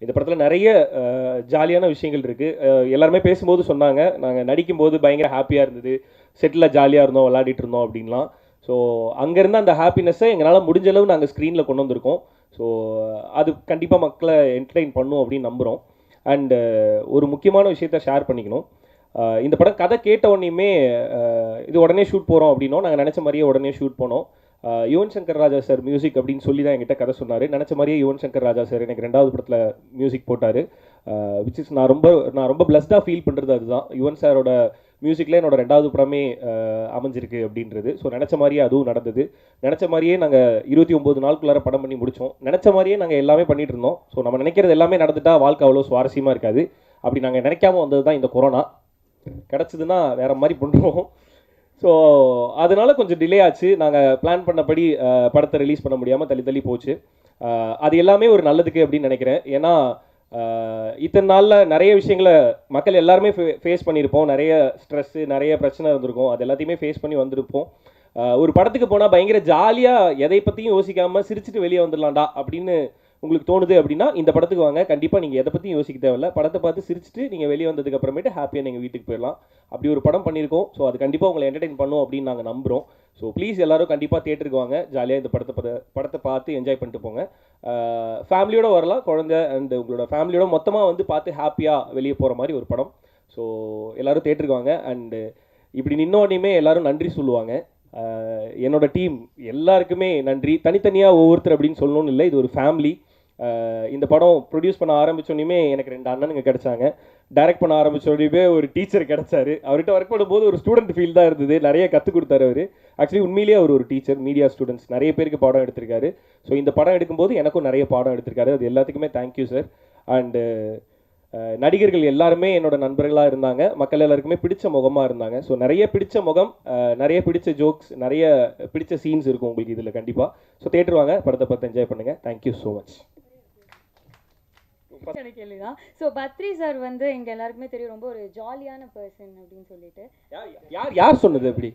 இந்த படத்தில் நிறைய ஜாலியான விஷயங்கள் இருக்குது. எல்லாருமே பேசும்போது சொன்னாங்க, நாங்கள் நடிக்கும்போது பயங்கர ஹாப்பியாக இருந்தது, செட்டில் ஜாலியாக இருந்தோம், விளையாடிட்டு இருந்தோம் அப்படின்லாம். ஸோ அங்கேருந்து அந்த ஹாப்பினஸ்ஸை எங்களால் முடிஞ்ச அளவு நாங்கள் ஸ்க்ரீனில் கொண்டு வந்திருக்கோம். ஸோ அது கண்டிப்பாக மக்களை என்டர்டெயின் பண்ணும் அப்படின்னு நம்புகிறோம். அண்டு ஒரு முக்கியமான விஷயத்த ஷேர் பண்ணிக்கணும். இந்த படம் கதை கேட்ட உடனேயுமே இது உடனே ஷூட் போகிறோம் அப்படின்னோம். நாங்கள் நினச்ச மாதிரியே உடனே ஷூட் போனோம். யுவன் சங்கர் ராஜா சார் மியூசிக் அப்படின்னு சொல்லி தான் என்கிட்ட கதை சொன்னார். நினச்ச மாதிரியே யுவன் சங்கர் ராஜா சார் எனக்கு 2வது படத்தில் மியூசிக் போட்டார். விச் இஸ் நான் ரொம்ப பிளஸ்டாக ஃபீல் பண்ணுறது அதுதான். யுவன் சாரோட மியூசிக்கில் என்னோட 2வது படமே அமைஞ்சிருக்கு அப்படின்றது. ஸோ நினச்ச மாதிரியே அதுவும் நடந்தது. நினச்ச மாதிரியே நாங்கள் 29 நாளுக்குள்ளார படம் பண்ணி முடித்தோம். நினச்ச மாதிரியே நாங்கள் எல்லாமே பண்ணிகிட்டு இருந்தோம். ஸோ நம்ம நினைக்கிறது எல்லாமே நடந்துட்டா வாழ்க்கை அவ்வளோ சுவாரஸ்யமாக இருக்காது. அப்படி நாங்கள் நினைக்காம வந்தது தான் இந்த கொரோனா. கிடச்சிதுன்னா வேறு மாதிரி பண்ணுறோம். ஸோ அதனால கொஞ்சம் டிலே ஆச்சு. நாங்கள் பிளான் பண்ணபடி படத்தை ரிலீஸ் பண்ண முடியாமல் தள்ளி போச்சு. அது எல்லாமே ஒரு நல்லதுக்கு அப்படின்னு நினைக்கிறேன். ஏன்னா இத்தனை நாளில் நிறைய விஷயங்களை மக்கள் எல்லாருமே ஃபேஸ் பண்ணியிருப்போம். நிறைய ஸ்ட்ரெஸ்ஸு, நிறைய பிரச்சனை இருந்திருக்கும். அது எல்லாத்தையுமே ஃபேஸ் பண்ணி வந்திருப்போம். ஒரு படத்துக்கு போனால் பயங்கர ஜாலியாக எதை பற்றியும் யோசிக்காமல் சிரிச்சுட்டு வெளியே வந்துடலாம்டா அப்படின்னு உங்களுக்கு தோணுது அப்படின்னா இந்த படத்துக்கு வாங்க. கண்டிப்பாக நீங்கள் எதை பற்றியும் யோசிக்க தேவையில்ல. படத்தை பார்த்து சிரிச்சுட்டு நீங்கள் வெளியே வந்ததுக்கு அப்புறமேட்டு ஹாப்பியாக நீங்கள் வீட்டுக்கு போயிடலாம். அப்படி ஒரு படம் பண்ணியிருக்கோம். ஸோ அது கண்டிப்பாக உங்களை என்டர்டெயின் பண்ணும் அப்படின்னு நாங்கள் நம்புகிறோம். ஸோ ப்ளீஸ் எல்லாரும் கண்டிப்பாக தியேட்டருக்கு வாங்க. ஜாலியாக இந்த படத்தை பார்த்து என்ஜாய் பண்ணிட்டு போங்க. ஃபேமிலியோடு வரலாம். குழந்தை அண்ட் உங்களோட ஃபேமிலியோட மொத்தமாக வந்து பார்த்து ஹாப்பியாக வெளியே போகிற மாதிரி ஒரு படம். ஸோ எல்லோரும் தியேட்டருக்கு வாங்க. அண்டு இப்படி நின்னோடனையுமே எல்லோரும் நன்றி சொல்லுவாங்க. என்னோட டீம் எல்லாருக்குமே நன்றி. தனித்தனியாக ஒவ்வொருத்தர் அப்படின்னு சொல்லணும்னு இல்லை, இது ஒரு ஃபேமிலி. இந்த படம் ப்ரொடியூஸ் பண்ண ஆரம்பித்தோடனே எனக்கு 2 அண்ணனுங்க கிடைச்சாங்க. டைரக்ட் பண்ண ஆரம்பித்தோடனே ஒரு டீச்சர் கிடச்சாரு. அவர்கிட்ட ஒர்க் பண்ணும்போது ஒரு ஸ்டூடெண்ட் ஃபீல் தான் இருந்தது. நிறைய கற்றுக் கொடுத்தாரு அவர். ஆக்சுவலி உண்மையிலேயே அவர் ஒரு டீச்சர். மீடியா ஸ்டூடெண்ட்ஸ் நிறைய பேருக்கு பாடம் எடுத்திருக்காரு. ஸோ இந்த படம் எடுக்கும்போது எனக்கும் நிறைய பாடம் எடுத்திருக்காரு. அது எல்லாத்துக்குமே தேங்க்யூ சார். அண்டு நடிகர்கள் எல்லாருமே என்னோட நண்பர்களாக இருந்தாங்க. மக்கள் எல்லாருக்குமே பிடிச்ச முகமாக இருந்தாங்க. ஸோ நிறைய பிடிச்ச முகம், நிறைய பிடிச்ச ஜோக்ஸ், நிறைய பிடிச்ச சீன்ஸ் இருக்கும் உங்களுக்கு இதில் கண்டிப்பாக. ஸோ தியேட்டர் வாங்க, படத்தை பார்த்து என்ஜாய் பண்ணுங்கள். Thank you so much. கேள்விதான். ஸோ பத்ரி சார் வந்து எங்கள் எல்லாருக்குமே தெரியும் ரொம்ப ஒரு ஜாலியான பர்சன் அப்படின்னு சொல்லிட்டு. யார் சொன்னது? அப்படி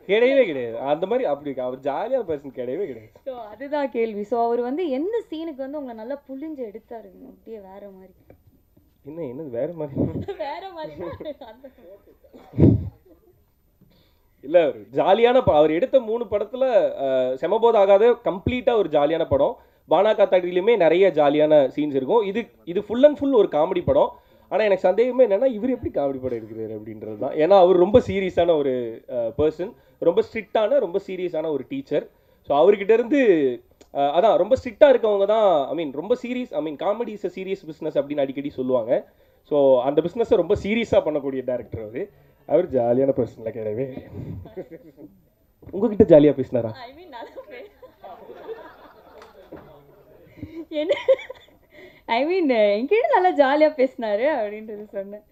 கிடையவே கிடையாது. அந்த மாதிரி அப்படி அவர் ஜாலியான பர்சன் கிடையவே கிடையாது. ஸோ அதுதான் கேள்வி. ஸோ அவர் வந்து எந்த சீனுக்கு வந்து உங்களை நல்லா புளிஞ்சு எடுத்தாரு அப்படியே வேற மாதிரி? என்னது வேற மாதிரி? வேற மாதிரி இல்லை, ஒரு ஜாலியான அவர் எடுத்த 3 படத்தில் செமபோது ஆகாத கம்ப்ளீட்டாக ஒரு ஜாலியான படம். பானா காத்தாடியிலுமே நிறைய ஜாலியான சீன்ஸ் இருக்கும். இது ஃபுல் அண்ட் ஃபுல் ஒரு காமெடி படம். ஆனால் எனக்கு சந்தேகமே என்னென்னா இவர் எப்படி காமெடி படம் எடுக்கிறாரு அப்படின்றது தான். ஏன்னா அவர் ரொம்ப சீரியஸான ஒரு பர்சன், ரொம்ப ஸ்ட்ரிக்டான ரொம்ப சீரியஸான ஒரு டீச்சர். ஸோ அவர்கிட்ட இருந்து அதான் ரொம்ப ஸ்ட்ரிக்டாக இருக்கவங்க தான் ரொம்ப serious comedy is a serious business அப்படின்னு அடிக்கடி சொல்லுவாங்க. ஸோ அந்த பிஸ்னஸை ரொம்ப சீரியஸாக பண்ணக்கூடிய டேரக்டர் அவர் ஜாலியான பர்சனில் கிடையவே. உங்ககிட்ட ஜாலியாக பேசினாரா? என்கிட்ட நல்லா ஜாலியாக பேசினாரு அப்படின்றது சொன்னேன்.